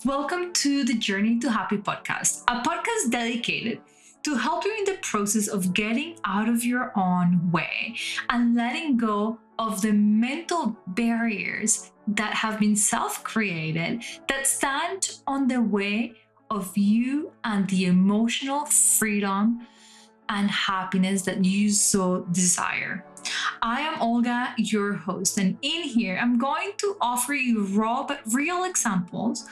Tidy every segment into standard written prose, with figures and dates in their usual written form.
Welcome to the Journey to Happy podcast, a podcast dedicated to help you in the process of getting out of your own way and letting go of the mental barriers that have been self-created that stand on the way of you and the emotional freedom and happiness that you so desire. I am Olga, your host, and in here I'm going to offer you raw but real examples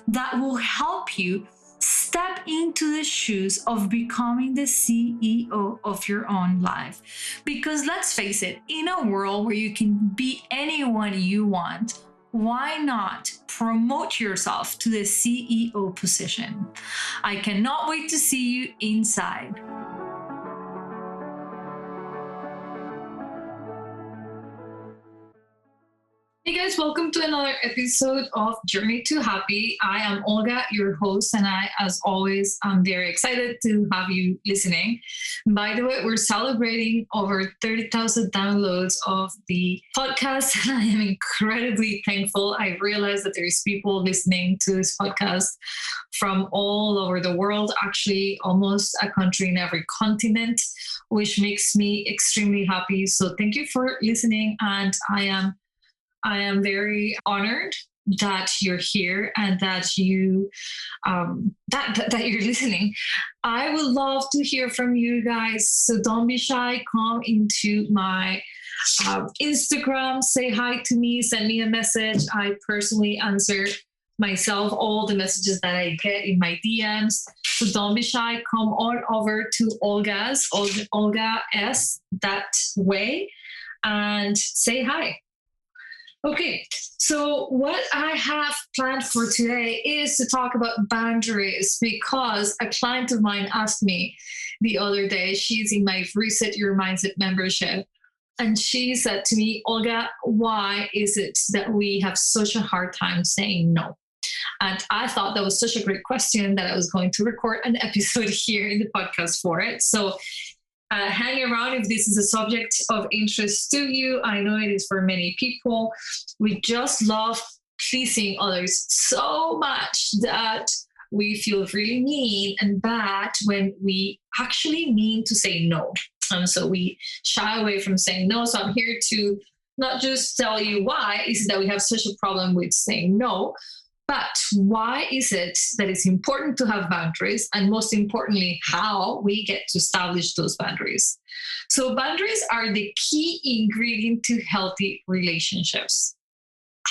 that will help you step into the shoes of becoming the CEO of your own life. Because let's face it, in a world where you can be anyone you want, why not promote yourself to the CEO position? I cannot wait to see you inside. Hey guys, welcome to another episode of Journey to Happy. I am Olga, your host, and I, as always, am very excited to have you listening. By the way, we're celebrating over 30,000 downloads of the podcast, and I am incredibly thankful. I realize that there's people listening to this podcast from all over the world, actually almost a country in every continent, which makes me extremely happy. So thank you for listening, and I am very honored that you're here and that you're listening. I would love to hear from you guys. So don't be shy. Come into my Instagram, say hi to me, send me a message. I personally answer myself all the messages that I get in my DMs. So don't be shy. Come on over to Olga S that way and say hi. Okay, so what I have planned for today is to talk about boundaries because a client of mine asked me the other day, she's in my Reset Your Mindset membership, and she said to me, Olga, why is it that we have such a hard time saying no? And I thought that was such a great question that I was going to record an episode here in the podcast for it. So hang around if this is a subject of interest to you. I know it is for many people. We just love pleasing others so much that we feel really mean and bad when we actually mean to say no. And so we shy away from saying no. So I'm here to not just tell you why is it that we have such a problem with saying no, but why is it that it's important to have boundaries? And most importantly, how we get to establish those boundaries. So boundaries are the key ingredient to healthy relationships.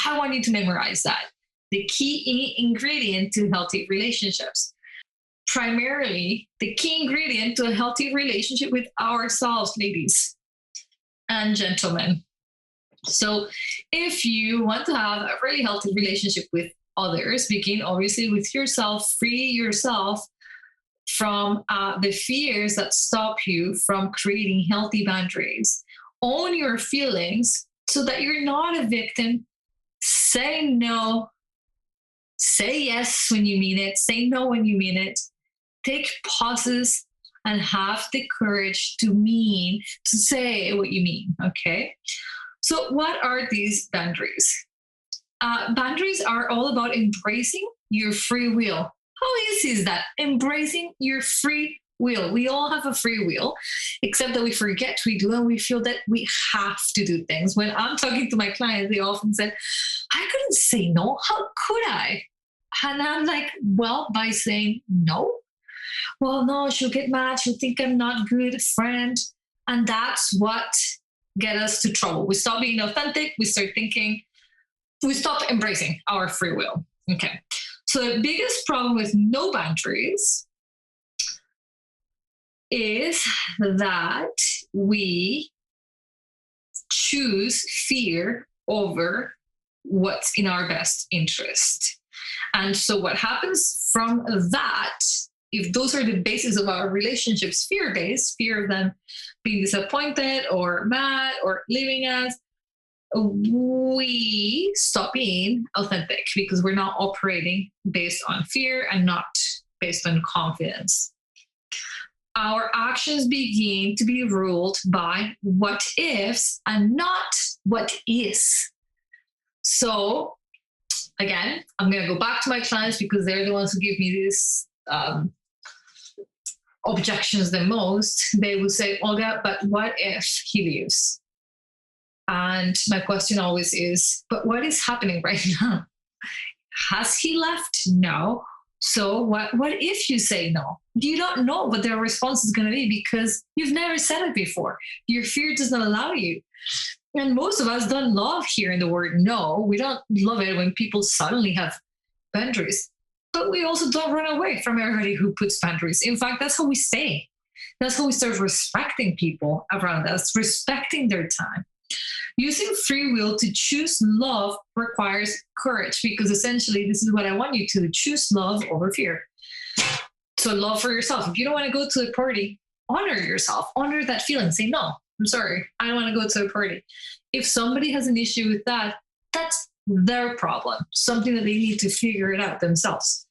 I want you to memorize that. The key ingredient to healthy relationships. Primarily, the key ingredient to a healthy relationship with ourselves, ladies and gentlemen. So if you want to have a really healthy relationship with others, begin obviously with yourself. Free yourself from the fears that stop you from creating healthy boundaries. Own your feelings so that you're not a victim. Say no. Say yes when you mean it. Say no when you mean it. Take pauses and have the courage to say what you mean. Okay. So what are these boundaries? Boundaries are all about embracing your free will. How easy is that? Embracing your free will. We all have a free will, except that we forget we do and we feel that we have to do things. When I'm talking to my clients, they often say, I couldn't say no. How could I? And I'm like, well, by saying no. Well, no, she'll get mad. She'll think I'm not good friend. And that's what gets us to trouble. We stop being authentic. We stop embracing our free will. Okay. So the biggest problem with no boundaries is that we choose fear over what's in our best interest. And so what happens from that, if those are the basis of our relationships, fear-based, fear of them being disappointed or mad or leaving us, we stop being authentic because we're not operating based on fear and not based on confidence. Our actions begin to be ruled by what ifs and not what is. So again, I'm going to go back to my clients because they're the ones who give me these objections the most. They will say, Olga, but what if he leaves? And my question always is, but what is happening right now? Has he left? No. So what if you say no? You don't know what their response is going to be because you've never said it before. Your fear does not allow you. And most of us don't love hearing the word no. We don't love it when people suddenly have boundaries. But we also don't run away from everybody who puts boundaries. In fact, that's how we stay. That's how we start respecting people around us, respecting their time. Using free will to choose love requires courage because essentially this is what I want you to choose: love over fear. So love for yourself. If you don't want to go to a party, honor yourself, honor that feeling. Say, no, I'm sorry, I don't want to go to a party. If somebody has an issue with that, that's their problem, something that they need to figure it out themselves.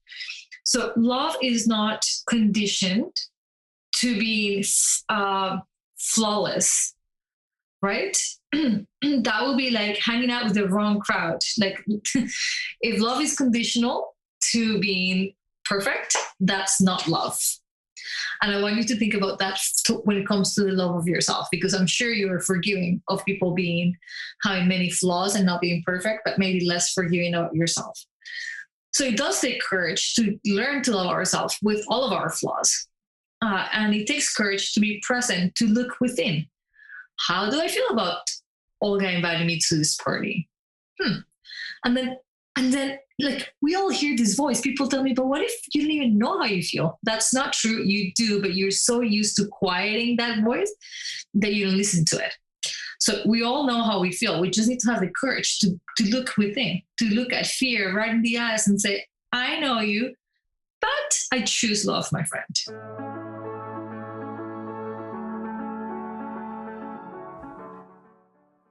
So love is not conditioned to be flawless, right? That would be like hanging out with the wrong crowd. Like if love is conditional to being perfect, that's not love. And I want you to think about that when it comes to the love of yourself, because I'm sure you're forgiving of people having many flaws and not being perfect, but maybe less forgiving of yourself. So it does take courage to learn to love ourselves with all of our flaws. And it takes courage to be present, to look within. How do I feel about Olga inviting me to this party? And then like we all hear this voice. People tell me, but what if you don't even know how you feel? That's not true. You do, but you're so used to quieting that voice that you don't listen to it. So we all know how we feel. We just need to have the courage to look within, to look at fear right in the eyes and say, I know you, but I choose love, my friend.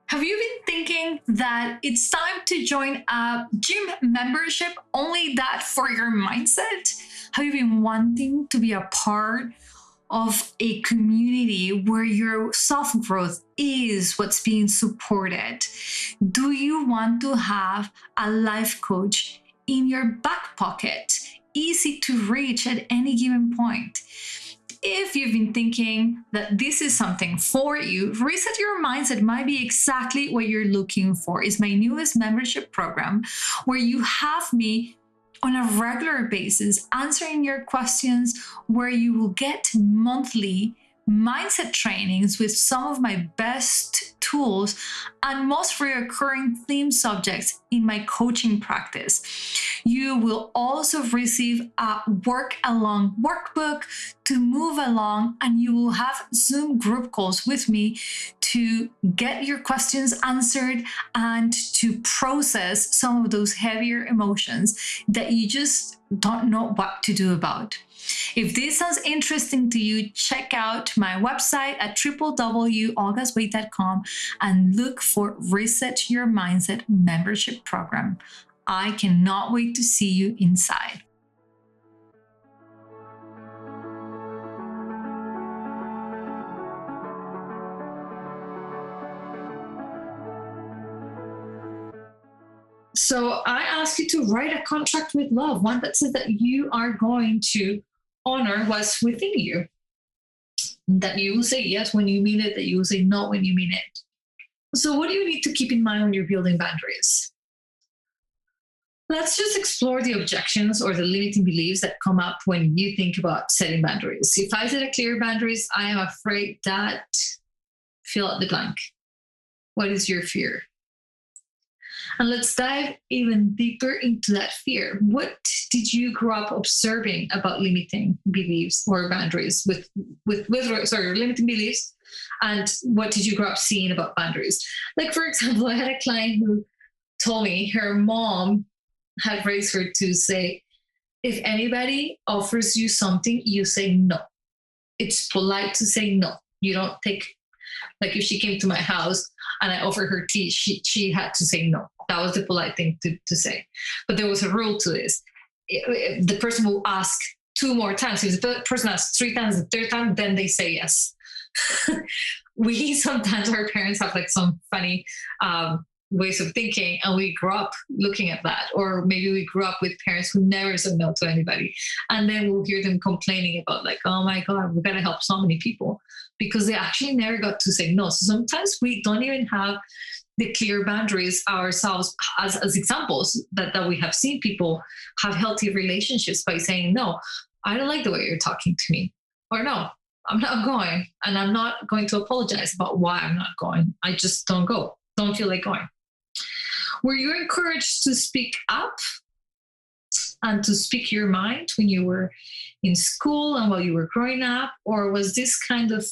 Have you been thinking that it's time to join a gym membership, only that for your mindset? Have you been wanting to be a part of a community where your self-growth is what's being supported? Do you want to have a life coach in your back pocket, easy to reach at any given point? If you've been thinking that this is something for you, Reset Your Mindset might be exactly what you're looking for. It's my newest membership program where you have me on a regular basis answering your questions, where you will get monthly mindset trainings with some of my best tools and most recurring theme subjects in my coaching practice. You will also receive a work along workbook to move along, and you will have Zoom group calls with me to get your questions answered and to process some of those heavier emotions that you just don't know what to do about. If this sounds interesting to you, check out my website at www.olgasway.com and look for Reset Your Mindset membership program. I cannot wait to see you inside. So I ask you to write a contract with love, one that says that you are going to honor what's within you, that you will say yes when you mean it, that you will say no when you mean it. So what do you need to keep in mind when you're building boundaries? Let's just explore the objections or the limiting beliefs that come up when you think about setting boundaries. If I set a clear boundaries, I am afraid that, fill out the blank. What is your fear? And let's dive even deeper into that fear. What did you grow up observing about limiting beliefs or boundaries with limiting beliefs? And what did you grow up seeing about boundaries? Like, for example, I had a client who told me her mom had raised her to say, if anybody offers you something, you say no. It's polite to say no. You don't take, like if she came to my house and I offered her tea, she had to say no. That was the polite thing to say. But there was a rule to this. The person will ask 2 more times. If the person asks 3 times, the 3rd time, then they say yes. We sometimes, our parents have like some funny ways of thinking, and we grew up looking at that. Or maybe we grew up with parents who never said no to anybody, and then we'll hear them complaining about like, oh my god, we gotta help so many people, because they actually never got to say no. So sometimes we don't even have the clear boundaries ourselves, as examples that we have seen people have healthy relationships by saying, no, I don't like the way you're talking to me, or no, I'm not going, and I'm not going to apologize about why I'm not going. I just don't go. Don't feel like going. Were you encouraged to speak up and to speak your mind when you were in school and while you were growing up? Or was this kind of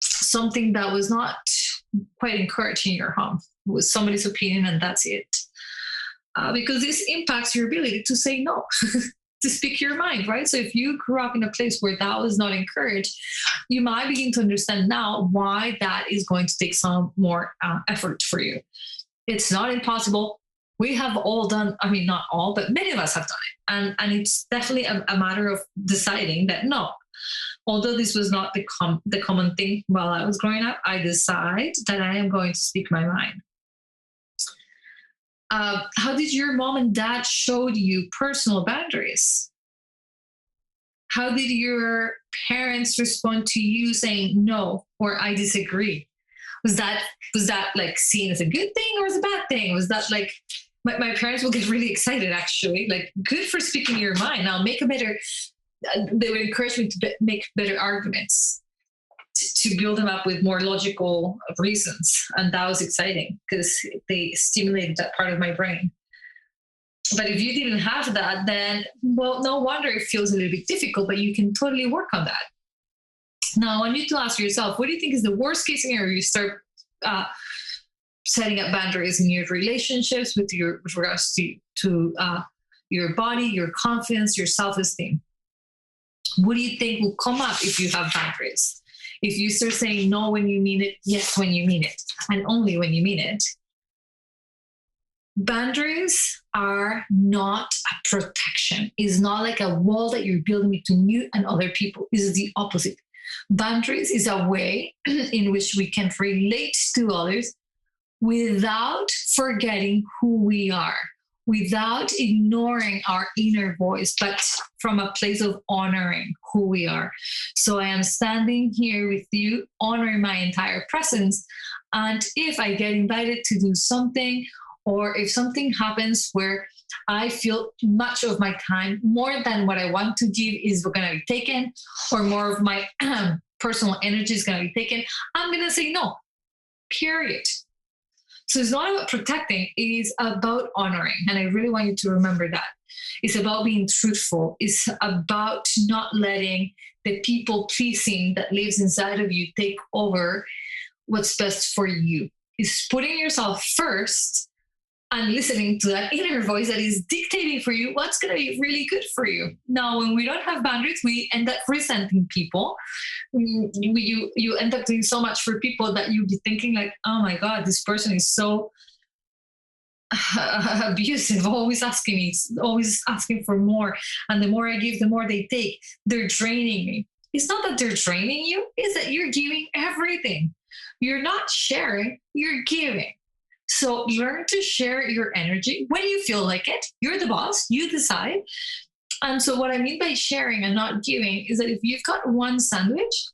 something that was not quite encouraged in your home? It was somebody's opinion and that's it? Because this impacts your ability to say no, to speak your mind, right? So if you grew up in a place where that was not encouraged, you might begin to understand now why that is going to take some more effort for you. It's not impossible. We have all done, I mean, not all, but many of us have done it. And it's definitely a matter of deciding that no, although this was not the common thing while I was growing up, I decide that I am going to speak my mind. How did your mom and dad show you personal boundaries? How did your parents respond to you saying no or I disagree? Was that like seen as a good thing or as a bad thing? Was that like my parents will get really excited actually, like good for speaking your mind. I'll make a better. They would encourage me to make better arguments, to build them up with more logical reasons. And that was exciting because they stimulated that part of my brain. But if you didn't have that, then, well, no wonder it feels a little bit difficult, but you can totally work on that. Now, I want you to ask yourself, what do you think is the worst case scenario you start setting up boundaries in your relationships with regards to your body, your confidence, your self-esteem? What do you think will come up if you have boundaries? If you start saying no when you mean it, yes when you mean it, and only when you mean it. Boundaries are not a protection. It's not like a wall that you're building between you and other people. It's the opposite. Boundaries is a way in which we can relate to others without forgetting who we are, without ignoring our inner voice, but from a place of honoring who we are. So I am standing here with you, honoring my entire presence. And if I get invited to do something, or if something happens where I feel much of my time, more than what I want to give is going to be taken, or more of my personal energy is going to be taken, I'm going to say no, period. So it's not about protecting, it is about honoring. And I really want you to remember that. It's about being truthful. It's about not letting the people pleasing that lives inside of you take over what's best for you. It's putting yourself first and listening to that inner voice that is dictating for you what's going to be really good for you. Now, when we don't have boundaries, we end up resenting people. You end up doing so much for people that you be thinking like, oh my God, this person is so abusive, always asking me, always asking for more. And the more I give, the more they take. They're draining me. It's not that they're draining you, it's that you're giving everything. You're not sharing, you're giving. So learn to share your energy when you feel like it. You're the boss, you decide. And so what I mean by sharing and not giving is that if you've got one sandwich,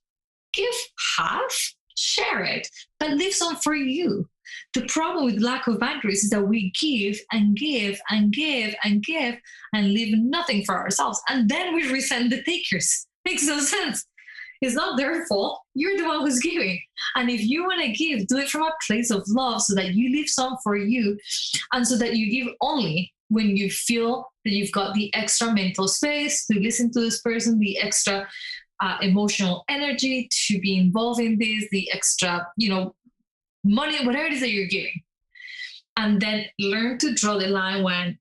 give half, share it, but leave some for you. The problem with lack of boundaries is that we give and give and give and give and leave nothing for ourselves. And then we resent the takers. Makes no sense. It's not their fault. You're the one who's giving. And if you want to give, do it from a place of love so that you leave some for you and so that you give only when you feel that you've got the extra mental space to listen to this person, the extra emotional energy to be involved in this, the extra, money, whatever it is that you're giving. And then learn to draw the line when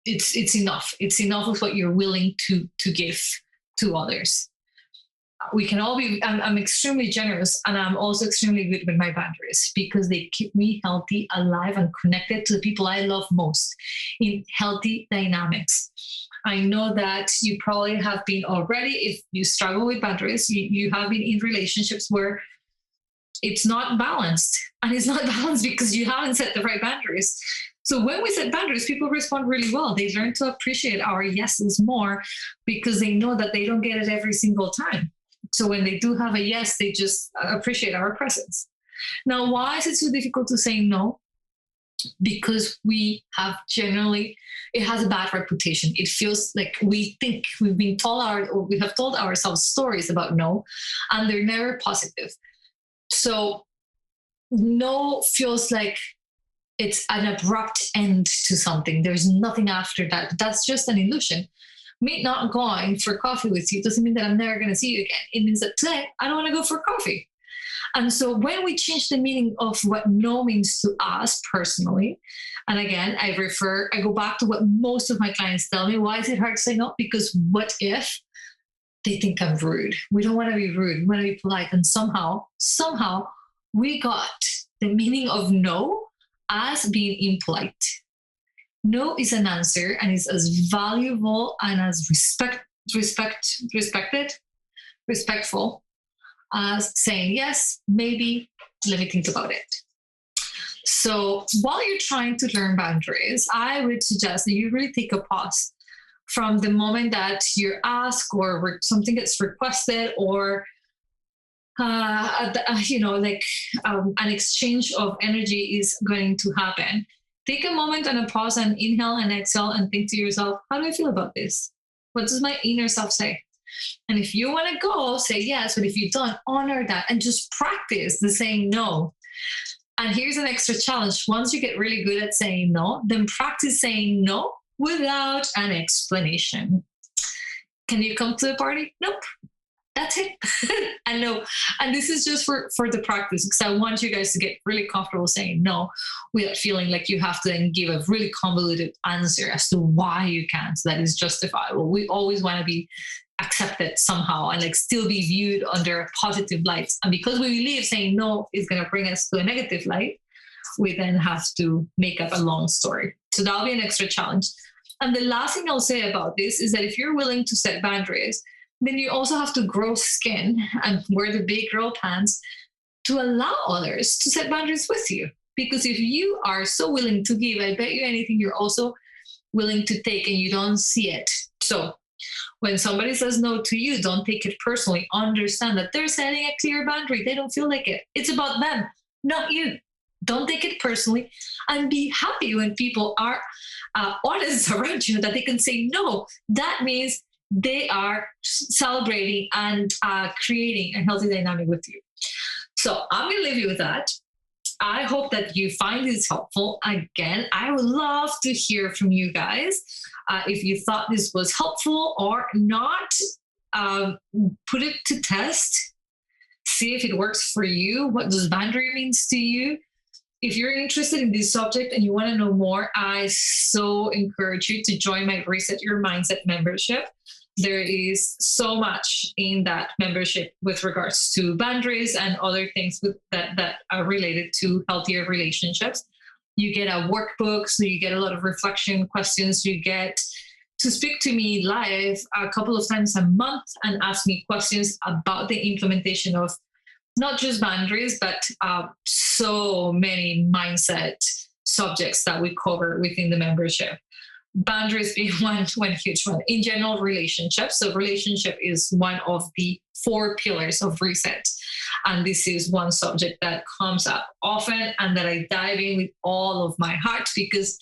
it's enough. It's enough of what you're willing to give to others. We can all be, I'm extremely generous, and I'm also extremely good with my boundaries because they keep me healthy, alive, and connected to the people I love most in healthy dynamics. I know that you probably have been already, if you struggle with boundaries, you have been in relationships where it's not balanced. And it's not balanced because you haven't set the right boundaries. So when we set boundaries, people respond really well. They learn to appreciate our yeses more because they know that they don't get it every single time. So when they do have a yes, they just appreciate our presence. Now, why is it so difficult to say no? Because we have generally, it has a bad reputation. It feels like we think we've been told or we have told ourselves stories about no, and they're never positive. So no feels like it's an abrupt end to something. There's nothing after that. That's just an illusion. Me not going for coffee with you doesn't mean that I'm never going to see you again. It means that today I don't want to go for coffee. And so when we change the meaning of what no means to us personally, and again, I go back to what most of my clients tell me. Why is it hard to say no? Because what if they think I'm rude? We don't want to be rude. We want to be polite. And somehow we got the meaning of no as being impolite. No is an answer and is as valuable and as respectful as saying yes, maybe, let me think about it. So while you're trying to learn boundaries, I would suggest that you really take a pause from the moment that you're asked or something gets requested or an exchange of energy is going to happen. Take a moment and a pause and inhale and exhale and think to yourself, how do I feel about this? What does my inner self say? And if you want to go, say yes. But if you don't, honor that and just practice the saying no. And here's an extra challenge. Once you get really good at saying no, then practice saying no without an explanation. Can you come to the party? Nope. That's it. And no. And this is just for the practice, because I want you guys to get really comfortable saying no without feeling like you have to then give a really convoluted answer as to why you can't. That is justifiable. We always want to be accepted somehow and like still be viewed under a positive light. And because we believe saying no is going to bring us to a negative light, we then have to make up a long story. So that'll be an extra challenge. And the last thing I'll say about this is that if you're willing to set boundaries, then you also have to grow skin and wear the big girl pants to allow others to set boundaries with you. Because if you are so willing to give, I bet you anything you're also willing to take and you don't see it. So when somebody says no to you, don't take it personally. Understand that they're setting a clear boundary. They don't feel like it. It's about them, not you. Don't take it personally and be happy when people are honest around you that they can say no. That means they are celebrating and creating a healthy dynamic with you. So I'm going to leave you with that. I hope that you find this helpful. Again, I would love to hear from you guys. If you thought this was helpful or not, put it to test. See if it works for you. What does boundary means to you? If you're interested in this subject and you want to know more, I so encourage you to join my Reset Your Mindset membership. There is so much in that membership with regards to boundaries and other things that are related to healthier relationships. You get a workbook, so you get a lot of reflection questions. You get to speak to me live a couple of times a month and ask me questions about the implementation of not just boundaries, but so many mindset subjects that we cover within the membership. Boundaries being one huge one. In general, relationships. So relationship is one of the 4 pillars of Reset. And this is one subject that comes up often and that I dive in with all of my heart, because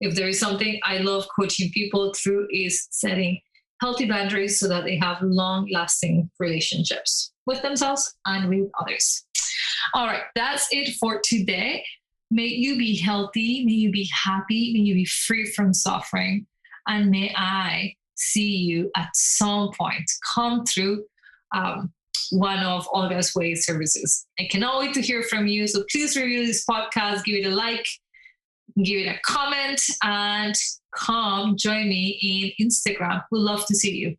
if there is something I love coaching people through is setting healthy boundaries so that they have long-lasting relationships with themselves and with others. All right, that's it for today. May you be healthy, may you be happy, may you be free from suffering, and may I see you at some point come through one of Olga's Way services. I cannot wait to hear from you, so please review this podcast, give it a like, give it a comment, and come join me in Instagram. We'd love to see you.